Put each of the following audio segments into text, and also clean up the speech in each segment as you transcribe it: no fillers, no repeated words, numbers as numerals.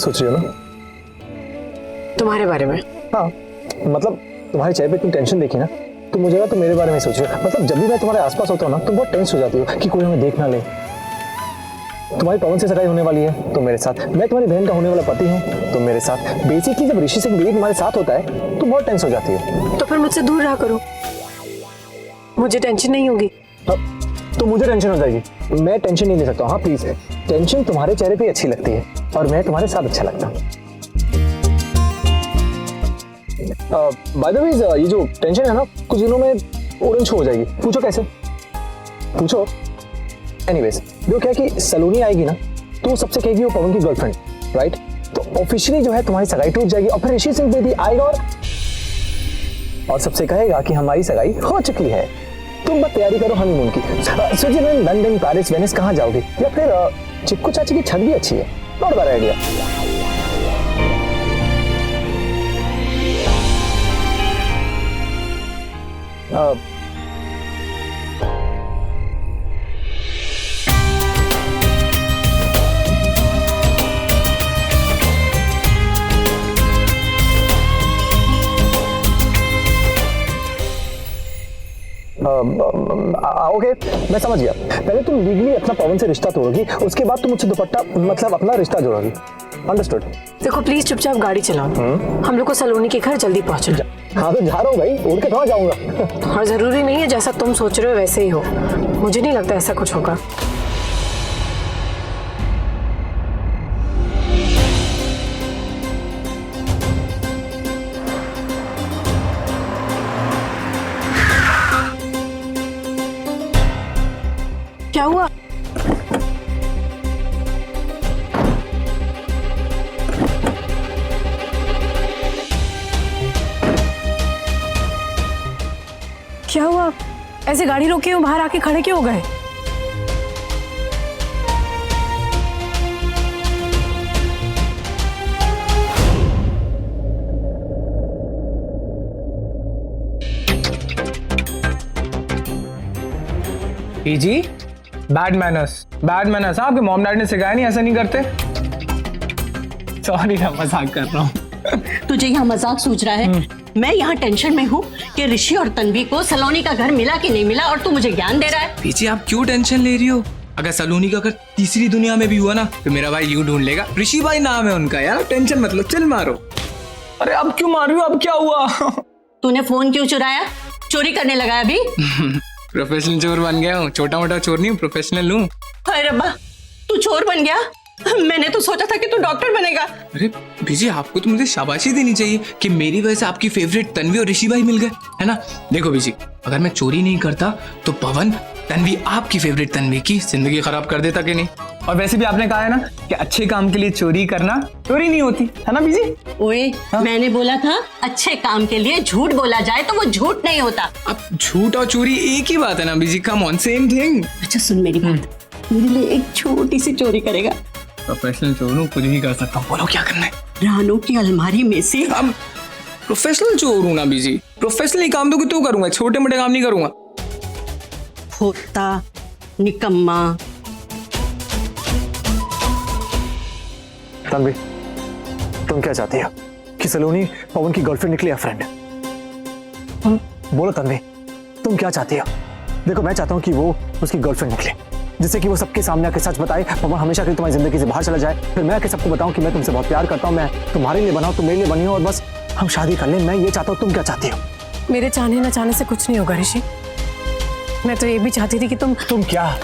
सोच रही हो ना? तुम्हारे बारे में? हाँ, मतलब तुम्हारे चेहरे पे इतनी टेंशन देखी ना, तो मुझे लगा तुम मेरे बारे में सोच रही हो। मतलब जब भी मैं तुम्हारे आसपास होता हूँ ना, तुम बहुत टेंस हो जाती हो कि कोई हमें देख ना ले। तुम्हारी पवन से सगाई होने वाली है तो मेरे साथ, मैं तुम्हारी बहन का होने वाला पति हूँ तो मेरे साथ। बेसिकली जब ऋषि सिंह बेदी तुम्हारे साथ होता है तो बहुत टेंस हो जाती हो। तो फिर मुझसे दूर रहा करो, मुझे टेंशन नहीं होगी। तो मुझे टेंशन हो जाएगी, मैं टेंशन नहीं ले सकता। हाँ प्लीज, टेंशन तुम्हारे चेहरे पे अच्छी लगती है और मैं तुम्हारे साथ अच्छा लगता हूँ। बाय द वे, ये जो टेंशन है ना, कुछ दिनों में ऑरेंज हो जाएगी। पूछो कैसे? पूछो। एनीवेज, देखो क्या कि सलोनी आएगी ना, तो वो सबसे कहेगी वो पवन की गर्लफ्रेंड, राइट? तो ऑफिशियली जो है तुम्हारी सगाई टूट जाएगी और फिर ऋषि सिंह बेदी आएगा और सबसे कहेगा कि हमारी सगाई हो चुकी है। तुम बस तैयारी करो हनीमून की। स्विट्जरलैंड, लंदन, पेरिस, वेनिस कहाँ जाओगे? या फिर चिक्कू चाची की छत भी अच्छी है, नॉट बैड आइडिया। ओके, मैं समझ गया। पहले तुम लीगली अपना पवन से रिश्ता तोड़ोगी, उसके बाद तुम मुझसे दुपट्टा मतलब अपना रिश्ता जोड़ोगी। अंडरस्टूड? देखो प्लीज चुपचाप गाड़ी चलाओ, हम लोग को सलोनी के घर जल्दी पहुंचो। हाँ तो जा रहा हूँ भाई, उड़ के थोड़ा जाऊंगा। और जरूरी नहीं है जैसा तुम सोच रहे हो वैसे ही हो, मुझे नहीं लगता ऐसा कुछ होगा। क्या हुआ? क्या हुआ? ऐसे गाड़ी रोके हो, बाहर आके खड़े क्यों हो गए? जी बैड मैनर्स, बैड मैनर्स। आपके मॉम डैड ने सिखाया नहीं, ऐसा नहीं करते। सॉरी ना, मजाक कर रहा हूँ। तुझे यहाँ मजाक सूझ रहा है? मैं यहाँ टेंशन में हूँ कि ऋषि और तन्वी को सलोनी का घर मिला कि नहीं मिला, और तू मुझे ज्ञान दे रहा है। पीछे आप क्यों टेंशन ले रही हो? अगर सलोनी का घर तीसरी दुनिया में भी हुआ ना, तो मेरा भाई यूं ढूंढ लेगा। ऋषि भाई नाम है उनका यार, टेंशन मतलब। चल मारो। अरे अब क्यों मार रही हो? अब क्या हुआ? तूने फोन क्यों चुराया? चोरी करने लगा अभी? प्रोफेशनल चोर बन गया हूँ, छोटा मोटा चोर नहीं, प्रोफेशनल हूँ। अरे रब्बा, तू चोर बन गया? मैंने तो सोचा था कि तू डॉक्टर बनेगा। अरे बीजी, आपको तो मुझे शाबाशी देनी चाहिए कि मेरी वजह से आपकी फेवरेट तन्वी और ऋषि भाई मिल गए, है ना? देखो बीजी, अगर मैं चोरी नहीं करता तो पवन, तन्वी, आपकी फेवरेट तन्वी की जिंदगी खराब कर देता कि नहीं? और वैसे भी आपने कहा है ना कि अच्छे काम के लिए चोरी करना चोरी नहीं होती, है ना बीजी? ओए, मैंने बोला था अच्छे काम के लिए झूठ बोला जाए तो वो झूठ नहीं होता। अब झूठ और चोरी एक ही बात है ना बीजी, कम ऑन, सेम थिंग। अच्छा सुन मेरी बात, मेरे लिए एक छोटी सी चोरी करेगा? प्रोफेशनल चोर हूँ, कुछ भी कर सकता हूँ। बोलो क्या करना है? रानू की अलमारी में से। अब प्रोफेशनल चोर हूँ ना बीजी, प्रोफेशनली काम तो क्यों करूंगा, छोटे मोटे काम नहीं करूंगा। होता निकम्मा। तन्वी, तुम क्या चाहती हो? कि सलोनी पवन की गर्लफ्रेंड निकली या फ्रेंड? बोलो तन्वी, तुम क्या चाहती हो? देखो मैं चाहता हूँ कि वो उसकी गर्लफ्रेंड निकले, जिससे कि वो सबके सामने आके सच बताए, पवन हमेशा के लिए तुम्हारी जिंदगी से बाहर चला जाए। फिर मैं आके सबको बताऊं कि मैं तुमसे बहुत प्यार करता हूँ, मैं तुम्हारे लिए बना हूं, तुम मेरे लिए बनी हो, और बस हम शादी कर लें। मैं ये चाहता हूँ, तुम क्या चाहती हो? मेरे चाहने ना चाहने से कुछ नहीं होगा ऋषि। मैं तो ये भी चाहती थी कि तुम क्या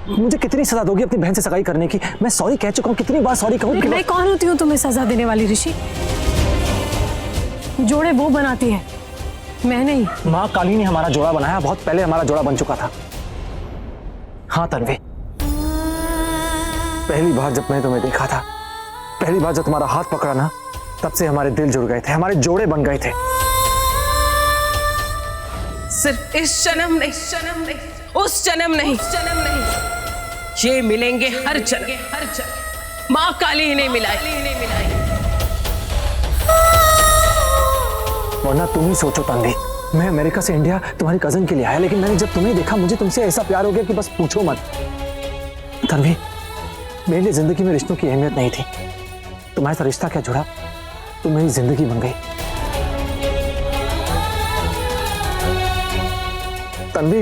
मुझे कितनी सजा दोगी अपनी बहन से सगाई करने की? मैं सॉरी कह चुका हूँ, कितनी बार सॉरी कहूँ? मैं कौन होती हूँ तुम्हें सजा देने वाली ऋषि? जोड़े वो बनाती है, मैं नहीं। माँ काली ने हमारा जोड़ा बनाया, बहुत पहले हमारा जोड़ा बन चुका था। हाँ तन्वी, पहली बार जब मैं तुम्हें देखा था, पहली बार जब तुम्हारा हाथ पकड़ा ना, तब से हमारे दिल जुड़ गए थे, हमारे जोड़े बन गए थे। सिर्फ इस जन्म नहीं, उस जन्म नहीं, ये मिलेंगे हर जन्म। माँ काली ही नहीं मिलाई। वरना तुम ही सोचो तन्वी, मैं अमेरिका से इंडिया तुम्हारी कजन के लिए आया, लेकिन मैंने जब तुम्हें देखा मुझे तुमसे ऐसा प्यार हो गया कि बस पूछो मत। तन्वी, मेरे लिए जिंदगी में रिश्तों की अहमियत नहीं थी, तुम्हारे साथ रिश्ता क्या जुड़ा, तुम मेरी जिंदगी बन गई। तन्वी,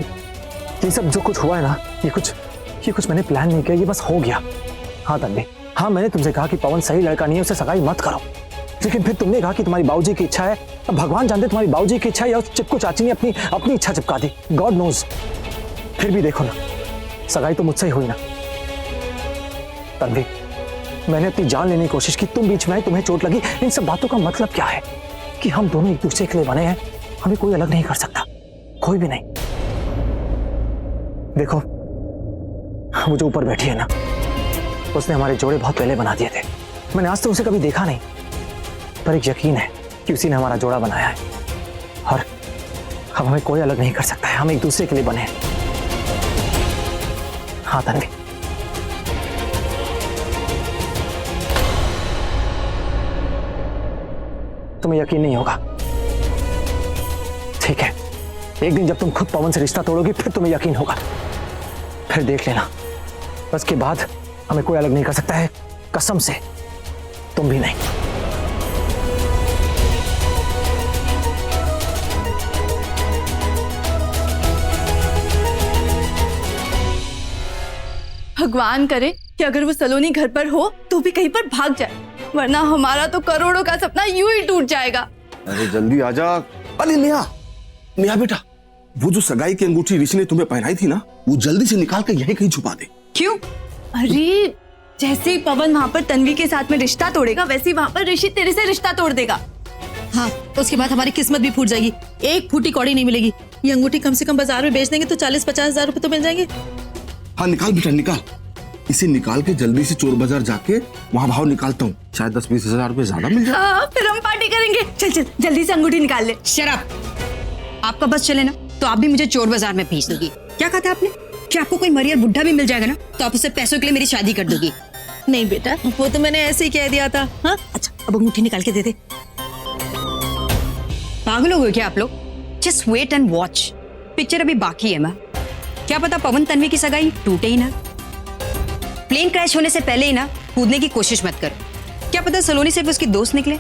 ये सब जो कुछ हुआ है ना, ये कुछ मैंने प्लान नहीं किया, ये बस हो गया। हाँ तन्वी, हाँ मैंने तुमसे कहा कि पवन सही लड़का नहीं है, उससे सगाई मत करो, लेकिन फिर तुमने कहा कि तुम्हारी बाबूजी की इच्छा है। अब भगवान जानते तुम्हारी बाबूजी की इच्छा है या उस चिपकू चाची ने अपनी इच्छा चिपका दी, गॉड नोज। फिर भी देखो ना, सगाई तो मुझसे ही हुई ना। तन्वी, मैंने अपनी जान लेने की कोशिश की, तुम बीच में आई, तुम्हें चोट लगी। इन सब बातों का मतलब क्या है कि हम दोनों एक दूसरे के लिए बने हैं, हमें कोई अलग नहीं कर सकता, कोई भी नहीं। देखो वो जो ऊपर बैठी है ना, उसने हमारे जोड़े बहुत पहले बना दिए थे। मैंने आज तो उसे कभी देखा नहीं, पर एक यकीन है कि उसी ने हमारा जोड़ा बनाया है, और अब हमें कोई अलग नहीं कर सकता है, हम एक दूसरे के लिए बने हैं। हाँ तन्वी, तुम्हें यकीन नहीं होगा, ठीक है, एक दिन जब तुम खुद पवन से रिश्ता तोड़ोगी फिर तुम्हें यकीन होगा, फिर देख लेना। बस के बाद हमें कोई अलग नहीं कर सकता है, कसम से, तुम भी नहीं। भगवान करे कि अगर वो सलोनी घर पर हो तो भी कहीं पर भाग जाए, वरना हमारा तो करोड़ों का सपना यूं ही टूट जाएगा। अरे जल्दी आजा। अरे नेहा, नेहा बेटा, वो जो सगाई की अंगूठी ऋषि ने तुम्हें पहनाई थी ना, वो जल्दी से निकाल कर यहीं कहीं छुपा दे। क्यों? अरे जैसे ही पवन वहाँ पर तन्वी के साथ में रिश्ता तोड़ेगा, वैसे ही वहाँ पर ऋषि तेरे से रिश्ता तोड़ देगा। हाँ, उसके बाद हमारी किस्मत भी फूट जाएगी, एक फूटी कौड़ी नहीं मिलेगी। ये अंगूठी कम से कम बाजार में बेच देंगे तो 40-50 हजार रुपए तो मिल जाएंगे। हाँ निकाल बेटा निकाल, इसे निकाल के जल्दी से चोर बाजार जाके वहाँ भाव निकालता हूँ, शायद 10-20 हजार रुपए ज्यादा मिल जाए। हाँ, फिर हम पार्टी करेंगे। चल चल जल्दी से अंगूठी निकाल ले। शराब, आपका बस चले ना तो आप भी मुझे चोर बाजार में भेज दोगी। क्या कहा था आपने कि आपको कोई मरियर बुढ़ा भी मिल जाएगा ना तो आप उससे पैसों के लिए मेरी शादी कर दोगी? नहीं बेटा, वो तो मैंने ऐसे ही कह दिया था। हाँ अच्छा, अब अंगूठी निकाल के दे दे। पागल हो गए क्या आप लोग? Just wait and watch, picture अभी बाकी है। माँ, क्या पता पवन तन्वी की सगाई टूटे ही ना। प्लेन क्रैश होने से पहले ही ना कूदने की कोशिश मत करो, क्या पता सलोनी सिर्फ उसकी दोस्त निकले।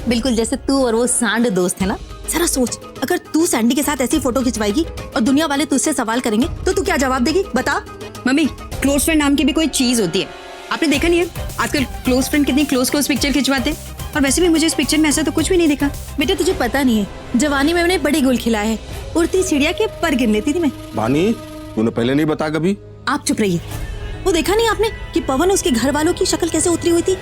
बिल्कुल जैसे तू और वो सांड दोस्त है ना। जरा सोच, अगर तू सैंडी के साथ ऐसी फोटो खिंचवाएगी और दुनिया वाले तुझसे सवाल करेंगे तो तू क्या जवाब देगी बता? मम्मी, क्लोज फ्रेंड नाम की भी कोई चीज होती है, आपने देखा नहीं है आजकल क्लोज फ्रेंड कितनी क्लोज पिक्चर खिंचवाते हैं? और वैसे भी मुझे इस पिक्चर में ऐसा तो कुछ भी नहीं दिखा। बेटा तुझे पता नहीं है, जवानी में मैंने बड़ी गुल खिलाए है, उड़ती चिड़िया के पर गिन लेती थी मैं। वानी, तूने पहले नहीं बताया कभी? आप चुप रहिए। वो देखा नहीं आपने कि पवन उसके घर वालों की शक्ल कैसे उतरी हुई थी?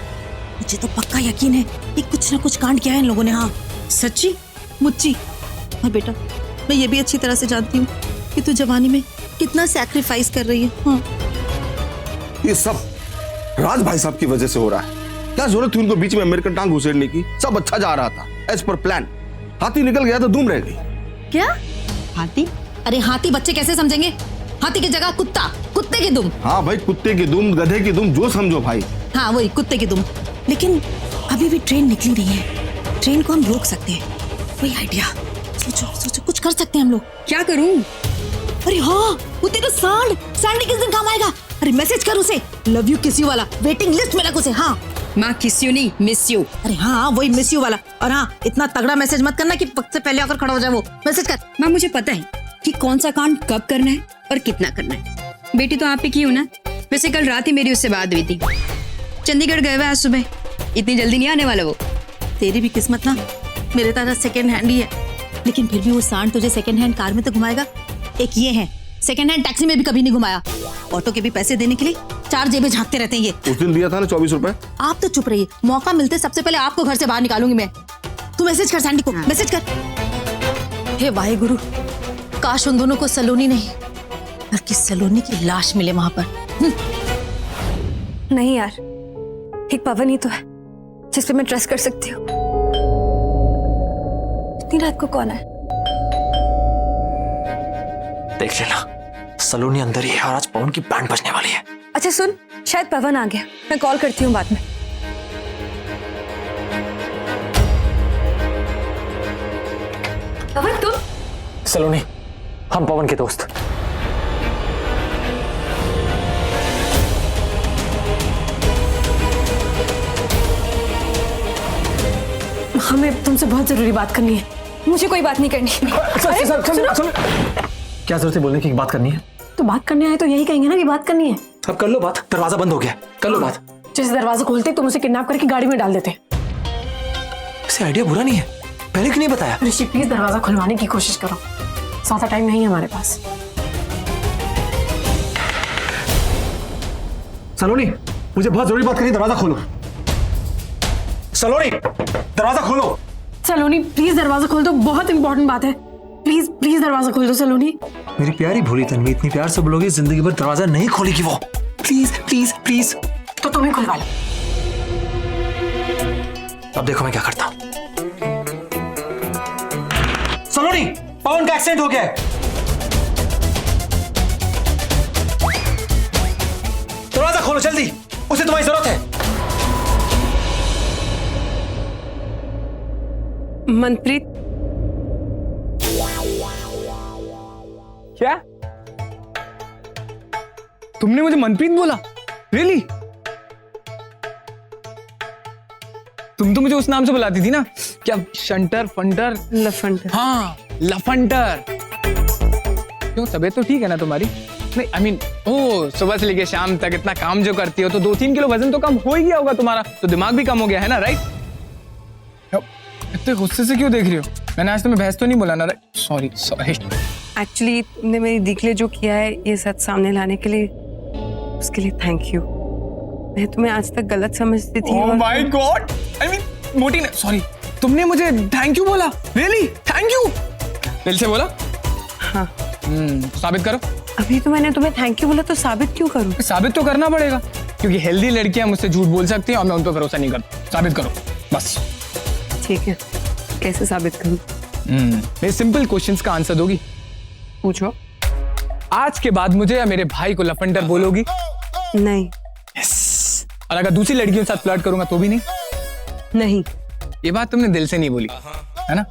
मुझे तो पक्का यकीन है कि कुछ ना कुछ कांड किया है इन लोगों ने। हाँ सच्ची? मुच्ची। और बेटा मैं ये भी अच्छी तरह से जानती हूँ कि तू जवानी में कितना सैक्रिफाइस कर रही है। हाँ। ये सब राज भाई साहब की वजह से हो रहा है। क्या जरूरत थी उनको बीच में अमेरिकन टांग घुसेड़ने की? सब अच्छा जा रहा था एज पर प्लान, हाथी निकल गया तो धूम रह गई। क्या हाथी? अरे हाथी बच्चे कैसे समझेंगे? हाथी की जगह कुत्ता, कुत्ते की दुम। हाँ भाई, कुत्ते की दुम, गधे की दुम, जो समझो भाई। हाँ वही कुत्ते की दुम। लेकिन अभी भी ट्रेन निकली नहीं है, ट्रेन को हम रोक सकते हैं। वही आइडिया, सोचो सोचो, कुछ कर सकते हैं हम लोग। क्या करूं? अरे हाँ, वो तेरा सांड किस दिन काम आएगा? अरे मैसेज कर उसे, लव यू किस यू वाला, वेटिंग लिस्ट में रख उसे। हाँ माँ, किस यू नहीं, मिस यू। अरे हाँ वही मिस यू वाला। और हाँ, इतना तगड़ा मैसेज मत करना कि वक्त से पहले आकर खड़ा हो जाए। वो मैसेज कर। माँ, मुझे पता है कि कौन सा कांड कब करना है और कितना करना है। बेटी तो आप ही की हूँ ना। वैसे कल रात ही मेरी उससे बात हुई थी, चंडीगढ़ गए हुए आज सुबह, इतनी जल्दी नहीं आने वाला वो। तेरी भी किस्मत ना मेरे तरह सेकंड हैंड ही है, लेकिन फिर भी वो सांड तुझे सेकंड हैंड कार में तो घुमाएगा। एक ये है, सेकंड हैंड टैक्सी में भी कभी नहीं घुमाया। ऑटो के भी पैसे देने के लिए 4 जेबें झांकते रहते हैं ये। उस दिन दिया था ना 24 रुपए। आप तो चुप रहिए, मौका मिलते सबसे पहले आपको घर से बाहर निकालूंगी मैं। तू मैसेज कर सैंडी को, मैसेज कर। हे वाहेगुरु, काश उन दोनों को सलोनी नहीं बल्कि सलोनी की लाश मिले वहां पर। नहीं यार, एक पवन ही तो है जिस पे मैं ट्रस्ट कर सकती हूँ। इतनी रात को कौन है? देख लेना, सलोनी अंदर ही है और आज पवन की बैंड बजने वाली है। अच्छा सुन, शायद पवन आ गया, मैं कॉल करती हूँ बाद में। पवन तुम? सलोनी, हम पवन के दोस्त। हमें तुमसे बहुत जरूरी बात करनी है। मुझे कोई बात नहीं करनी। क्या जरूरत है बोलने की, बात करनी है तो बात करने आए तो यही कहेंगे ना कि बात करनी है। अब कर लो बात, दरवाजा बंद हो गया, कर लो बात। जैसे दरवाजा खोलते तुम उसे किडनैप करके गाड़ी में डाल देते। वैसे आइडिया बुरा नहीं है, पहले क्यों नहीं बताया? ऋषि प्लीज दरवाजा खुलवाने की कोशिश करो, ज्यादा टाइम नहीं है हमारे पास। सलोनी, मुझे बहुत जरूरी बात करनी है, दरवाजा खोलो। सलोनी, दरवाजा खोलो। सलोनी प्लीज दरवाजा खोल दो, बहुत इंपॉर्टेंट बात है। प्लीज प्लीज दरवाजा खोल दो सलोनी। मेरी प्यारी भोली तन्वी, इतनी प्यार से बोलोगी जिंदगी भर दरवाजा नहीं खोलेगी वो। Please please please. तो तुम्हें खुलवा लो। अब देखो मैं क्या करता हूं। सलोनी, पवन का एक्सीडेंट हो गया है। दरवाजा खोलो जल्दी, उसे तुम्हारी जरूरत है। मनप्रीत, क्या तुमने मुझे मनप्रीत बोला? रियली? तुम तो मुझे उस नाम से बुलाती थी ना, क्या शंटर फंटर? लफंडर। हाँ लफंटर। क्यों, तबीयत तो ठीक है ना तुम्हारी? नहीं आई मीन ओ सुबह से लेके शाम तक इतना काम जो करती हो तो 2-3 किलो वजन तो कम हो ही गया होगा तुम्हारा, तो दिमाग भी कम हो गया है ना, राइट? इतने गुस्से से क्यों देख रही हो? मैंने आज तुम्हें भैंस तो नहीं बोला ना, राइट? Sorry sorry. एक्चुअली तुमने मेरी दी के लिए जो किया है ये सच सामने लाने के लिए, उसके लिए थैंक यू। मैं तुम्हें आज तक गलत समझती थी। Oh my God, I mean मोटी ने, सॉरी, तुमने मुझे थैंक यू बोला? रियली? थैंक यू दिल से बोला? हाँ। साबित करो। अभी तो मैंने तुम्हें थैंक यू बोला, तो साबित क्यों करूं? साबित तो करना पड़ेगा, क्योंकि हेल्दी लड़कियां मुझसे झूठ बोल सकती हैं और मैं उन पर भरोसा नहीं करता। साबित करो बस। ठीक है, कैसे साबित करूं? मेरे सिंपल क्वेश्चंस का आंसर दोगी? पूछो। आज के बाद मुझे या मेरे भाई को लफंडर बोलोगी? नहीं। यस। और अगर दूसरी लड़कियों के साथ फ्लर्ट करूंगा तो भी नहीं? नहीं। ये बात तुमने दिल से नहीं बोली है ना?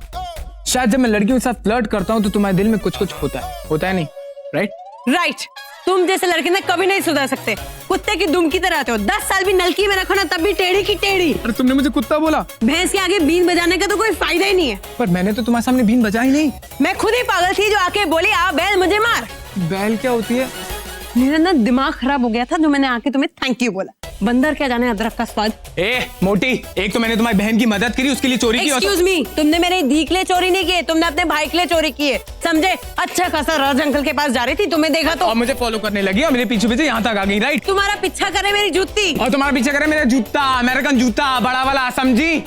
शायद जब मैं लड़कियों के साथ फ्लर्ट करता हूं तो तुम्हारे दिल में कुछ कुछ होता है नहीं, राइट? राइट। तुम जैसे लड़के ना कभी नहीं सुधर सकते, कुत्ते की दुम की तरह आते हो। 10 साल भी नलकी में रखो ना तब भी टेढ़ी की टेढ़ी। अरे तुमने मुझे कुत्ता बोला? भैंस के आगे बीन बजाने का तो कोई फायदा ही नहीं है। पर मैंने तो तुम्हारे सामने बीन बजाई नहीं। मैं खुद ही पागल थी जो आके बोली आ बैल मुझे मार। बैल क्या होती है? मेरा ना दिमाग खराब हो गया था जो मैंने आके तुम्हें थैंक यू बोला। बंदर क्या जाने अदरक का स्वाद। ए मोटी, एक तो मैंने तुम्हारी बहन की मदद करी, उसके लिए चोरी की। एक्सक्यूज मी, तुमने मेरे दी के लिए चोरी नहीं की, तुमने अपने भाई के लिए चोरी की है, समझे? अच्छा खासा राज अंकल के पास जा रही थी, तुम्हें देखा तो और मुझे फॉलो करने लगी और मेरे पीछे पीछे यहाँ तक आ गई, राइट? तुम्हारा पीछा करे मेरी जूती और तुम्हारा पीछे करे मेरा जूता, अमेरिकन जूता बड़ा वाला, समझी?